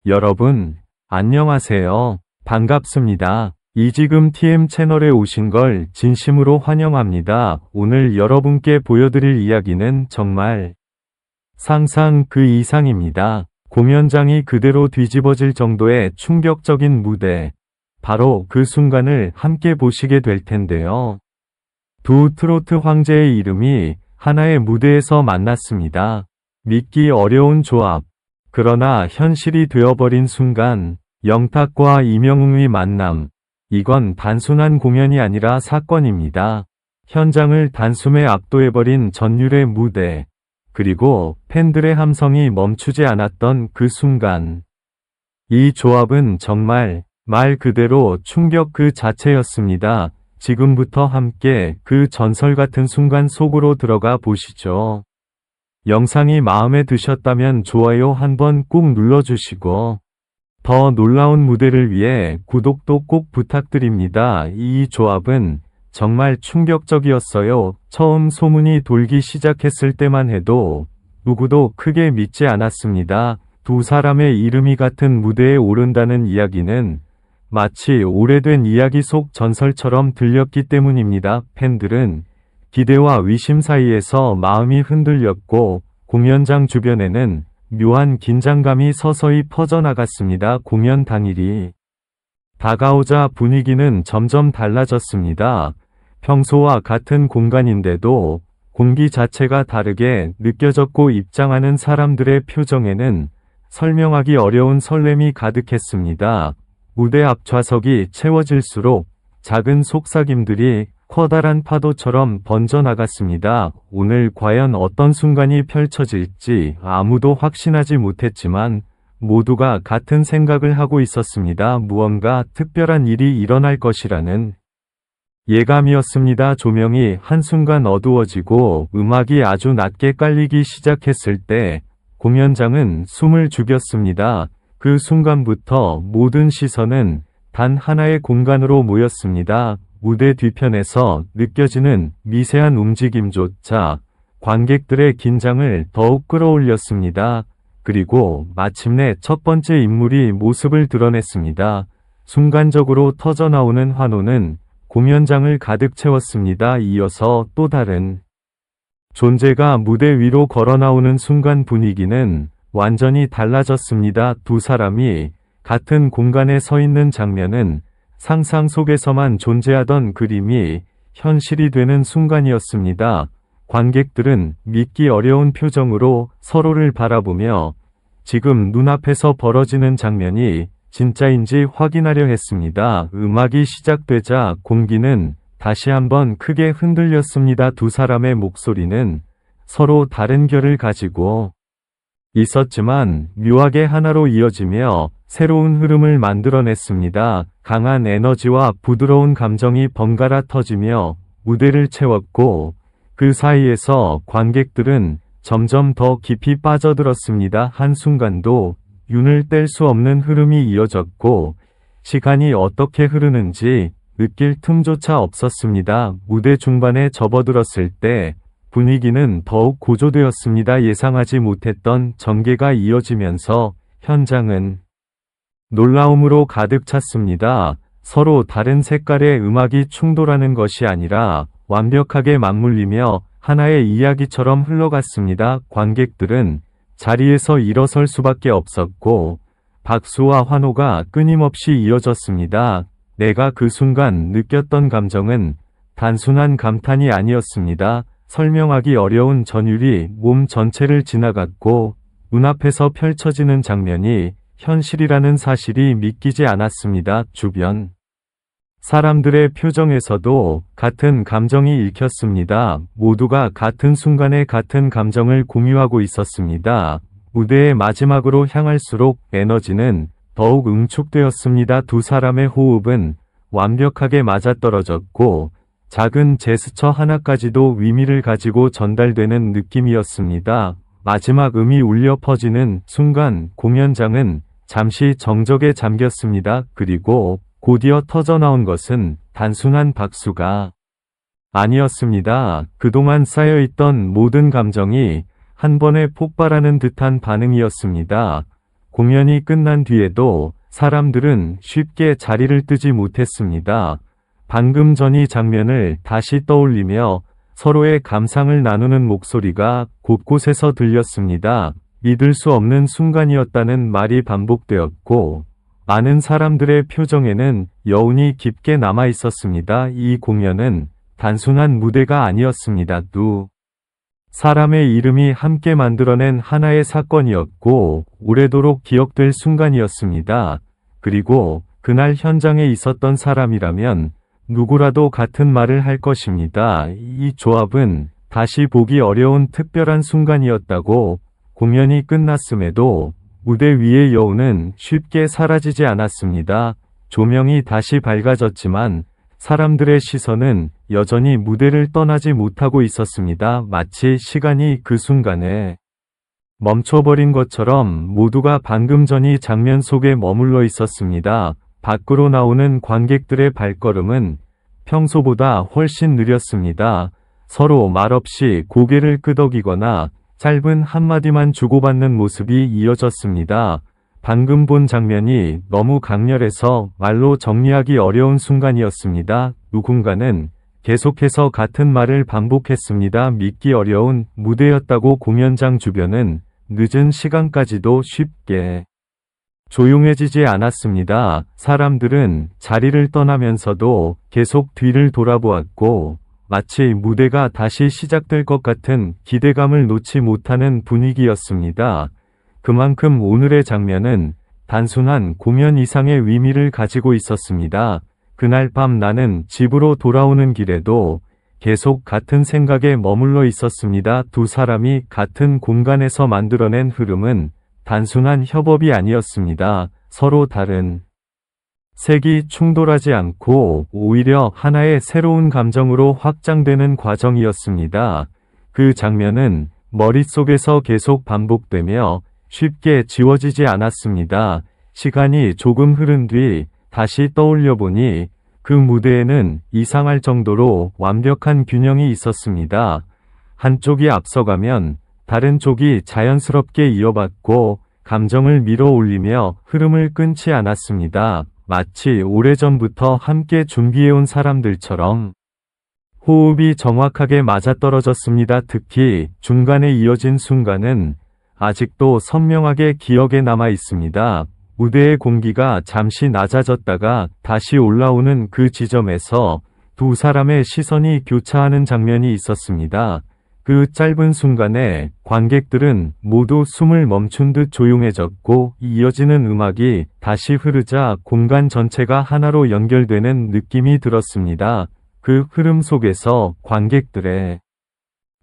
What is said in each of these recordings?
여러분, 안녕하세요. 반갑습니다. 이지금 TM 채널에 오신 걸 진심으로 환영합니다. 오늘 여러분께 보여드릴 이야기는 정말 상상 그 이상입니다. 공연장이 그대로 뒤집어질 정도의 충격적인 무대. 바로 그 순간을 함께 보시게 될 텐데요. 두 트로트 황제의 이름이 하나의 무대에서 만났습니다. 믿기 어려운 조합. 그러나 현실이 되어버린 순간, 영탁과 이명웅의 만남. 이건 단순한 공연이 아니라 사건입니다. 현장을 단숨에 압도해버린 전율의 무대. 그리고 팬들의 함성이 멈추지 않았던 그 순간. 이 조합은 정말 말 그대로 충격 그 자체였습니다. 지금부터 함께 그 전설 같은 순간 속으로 들어가 보시죠. 영상이 마음에 드셨다면 좋아요 한번 꾹 눌러주시고 더 놀라운 무대를 위해 구독도 꼭 부탁드립니다. 이 조합은 정말 충격적이었어요. 처음 소문이 돌기 시작했을 때만 해도 누구도 크게 믿지 않았습니다. 두 사람의 이름이 같은 무대에 오른다는 이야기는 마치 오래된 이야기 속 전설처럼 들렸기 때문입니다. 팬들은 기대와 위심 사이에서 마음이 흔들렸고 공연장 주변에는 묘한 긴장감이 서서히 퍼져나갔습니다. 공연 당일이 다가오자 분위기는 점점 달라졌습니다. 평소와 같은 공간인데도 공기 자체가 다르게 느껴졌고 입장하는 사람들의 표정에는 설명하기 어려운 설렘이 가득했습니다. 무대 앞 좌석이 채워질수록 작은 속삭임들이 커다란 파도처럼 번져나갔습니다. 오늘 과연 어떤 순간이 펼쳐질지 아무도 확신하지 못했지만 모두가 같은 생각을 하고 있었습니다. 무언가 특별한 일이 일어날 것이라는 예감이었습니다. 조명이 한순간 어두워지고 음악이 아주 낮게 깔리기 시작했을 때 공연장은 숨을 죽였습니다. 그 순간부터 모든 시선은 단 하나의 공간으로 모였습니다. 무대 뒤편에서 느껴지는 미세한 움직임조차 관객들의 긴장을 더욱 끌어올렸습니다. 그리고 마침내 첫 번째 인물이 모습을 드러냈습니다. 순간적으로 터져나오는 환호는 공연장을 가득 채웠습니다. 이어서 또 다른 존재가 무대 위로 걸어나오는 순간 분위기는 완전히 달라졌습니다. 두 사람이 같은 공간에 서 있는 장면은 상상 속에서만 존재하던 그림이 현실이 되는 순간이었습니다. 관객들은 믿기 어려운 표정으로 서로를 바라보며 지금 눈앞에서 벌어지는 장면이 진짜인지 확인하려 했습니다. 음악이 시작되자 공기는 다시 한번 크게 흔들렸습니다. 두 사람의 목소리는 서로 다른 결을 가지고 있었지만 묘하게 하나로 이어지며 새로운 흐름을 만들어냈습니다. 강한 에너지와 부드러운 감정이 번갈아 터지며 무대를 채웠고 그 사이에서 관객들은 점점 더 깊이 빠져들었습니다. 한순간도 윤을 뗄 수 없는 흐름이 이어졌고 시간이 어떻게 흐르는지 느낄 틈조차 없었습니다. 무대 중반에 접어들었을 때 분위기는 더욱 고조되었습니다. 예상하지 못했던 전개가 이어지면서 현장은 놀라움으로 가득 찼습니다. 서로 다른 색깔의 음악이 충돌하는 것이 아니라 완벽하게 맞물리며 하나의 이야기처럼 흘러갔습니다. 관객들은 자리에서 일어설 수밖에 없었고 박수와 환호가 끊임없이 이어졌습니다. 내가 그 순간 느꼈던 감정은 단순한 감탄이 아니었습니다. 설명하기 어려운 전율이 몸 전체를 지나갔고 눈앞에서 펼쳐지는 장면이 현실이라는 사실이 믿기지 않았습니다. 주변 사람들의 표정에서도 같은 감정이 읽혔습니다. 모두가 같은 순간에 같은 감정을 공유하고 있었습니다. 무대의 마지막으로 향할수록 에너지는 더욱 응축되었습니다. 두 사람의 호흡은 완벽하게 맞아떨어졌고 작은 제스처 하나까지도 의미를 가지고 전달되는 느낌이었습니다. 마지막 음이 울려 퍼지는 순간 공연장은 잠시 정적에 잠겼습니다. 그리고 곧이어 터져나온 것은 단순한 박수가 아니었습니다. 그동안 쌓여있던 모든 감정이 한 번에 폭발하는 듯한 반응이었습니다. 공연이 끝난 뒤에도 사람들은 쉽게 자리를 뜨지 못했습니다. 방금 전 이 장면을 다시 떠올리며 서로의 감상을 나누는 목소리가 곳곳에서 들렸습니다. 믿을 수 없는 순간이었다는 말이 반복되었고, 많은 사람들의 표정에는 여운이 깊게 남아 있었습니다. 이 공연은 단순한 무대가 아니었습니다. 두 사람의 이름이 함께 만들어낸 하나의 사건이었고, 오래도록 기억될 순간이었습니다. 그리고 그날 현장에 있었던 사람이라면 누구라도 같은 말을 할 것입니다. 이 조합은 다시 보기 어려운 특별한 순간이었다고. 공연이 끝났음에도 무대 위의 여운은 쉽게 사라지지 않았습니다. 조명이 다시 밝아졌지만 사람들의 시선은 여전히 무대를 떠나지 못하고 있었습니다. 마치 시간이 그 순간에 멈춰버린 것처럼 모두가 방금 전 이 장면 속에 머물러 있었습니다. 밖으로 나오는 관객들의 발걸음은 평소보다 훨씬 느렸습니다. 서로 말없이 고개를 끄덕이거나 짧은 한마디만 주고받는 모습이 이어졌습니다. 방금 본 장면이 너무 강렬해서 말로 정리하기 어려운 순간이었습니다. 누군가는 계속해서 같은 말을 반복했습니다. 믿기 어려운 무대였다고. 공연장 주변은 늦은 시간까지도 쉽게 조용해지지 않았습니다. 사람들은 자리를 떠나면서도 계속 뒤를 돌아보았고, 마치 무대가 다시 시작될 것 같은 기대감을 놓지 못하는 분위기였습니다. 그만큼 오늘의 장면은 단순한 공연 이상의 의미를 가지고 있었습니다. 그날 밤 나는 집으로 돌아오는 길에도 계속 같은 생각에 머물러 있었습니다. 두 사람이 같은 공간에서 만들어낸 흐름은 단순한 협업이 아니었습니다. 서로 다른 색이 충돌하지 않고 오히려 하나의 새로운 감정으로 확장되는 과정이었습니다. 그 장면은 머릿속에서 계속 반복되며 쉽게 지워지지 않았습니다. 시간이 조금 흐른 뒤 다시 떠올려 보니 그 무대에는 이상할 정도로 완벽한 균형이 있었습니다. 한쪽이 앞서가면 다른 쪽이 자연스럽게 이어받고 감정을 밀어올리며 흐름을 끊지 않았습니다. 마치 오래전부터 함께 준비해온 사람들처럼 호흡이 정확하게 맞아떨어졌습니다. 특히 중간에 이어진 순간은 아직도 선명하게 기억에 남아 있습니다. 무대의 공기가 잠시 낮아졌다가 다시 올라오는 그 지점에서 두 사람의 시선이 교차하는 장면이 있었습니다. 그 짧은 순간에 관객들은 모두 숨을 멈춘 듯 조용해졌고, 이어지는 음악이 다시 흐르자 공간 전체가 하나로 연결되는 느낌이 들었습니다. 그 흐름 속에서 관객들의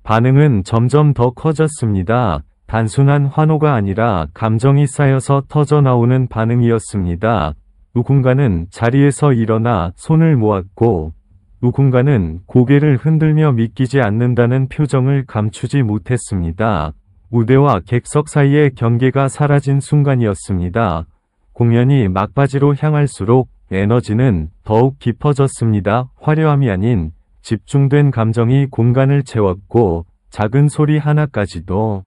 반응은 점점 더 커졌습니다. 단순한 환호가 아니라 감정이 쌓여서 터져나오는 반응이었습니다. 누군가는 자리에서 일어나 손을 모았고, 누군가는 고개를 흔들며 믿기지 않는다는 표정을 감추지 못했습니다. 무대와 객석 사이의 경계가 사라진 순간이었습니다. 공연이 막바지로 향할수록 에너지는 더욱 깊어졌습니다. 화려함이 아닌 집중된 감정이 공간을 채웠고, 작은 소리 하나까지도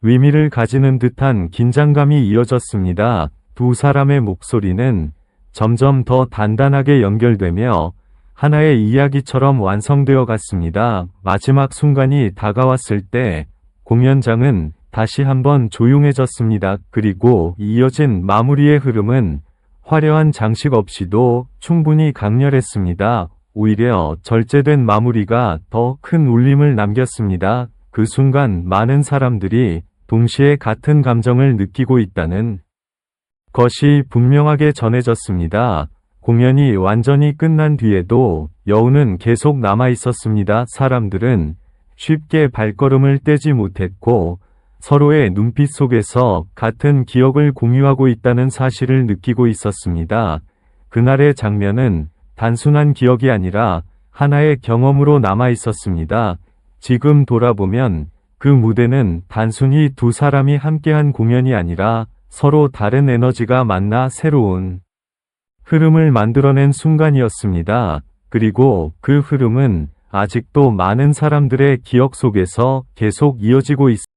의미를 가지는 듯한 긴장감이 이어졌습니다. 두 사람의 목소리는 점점 더 단단하게 연결되며 하나의 이야기처럼 완성되어 갔습니다. 마지막 순간이 다가왔을 때 공연장은 다시 한번 조용해졌습니다. 그리고 이어진 마무리의 흐름은 화려한 장식 없이도 충분히 강렬했습니다. 오히려 절제된 마무리가 더 큰 울림을 남겼습니다. 그 순간 많은 사람들이 동시에 같은 감정을 느끼고 있다는 것이 분명하게 전해졌습니다. 공연이 완전히 끝난 뒤에도 여운은 계속 남아 있었습니다. 사람들은 쉽게 발걸음을 떼지 못했고, 서로의 눈빛 속에서 같은 기억을 공유하고 있다는 사실을 느끼고 있었습니다. 그날의 장면은 단순한 기억이 아니라 하나의 경험으로 남아 있었습니다. 지금 돌아보면 그 무대는 단순히 두 사람이 함께한 공연이 아니라 서로 다른 에너지가 만나 새로운 흐름을 만들어낸 순간이었습니다. 그리고 그 흐름은 아직도 많은 사람들의 기억 속에서 계속 이어지고 있습니다.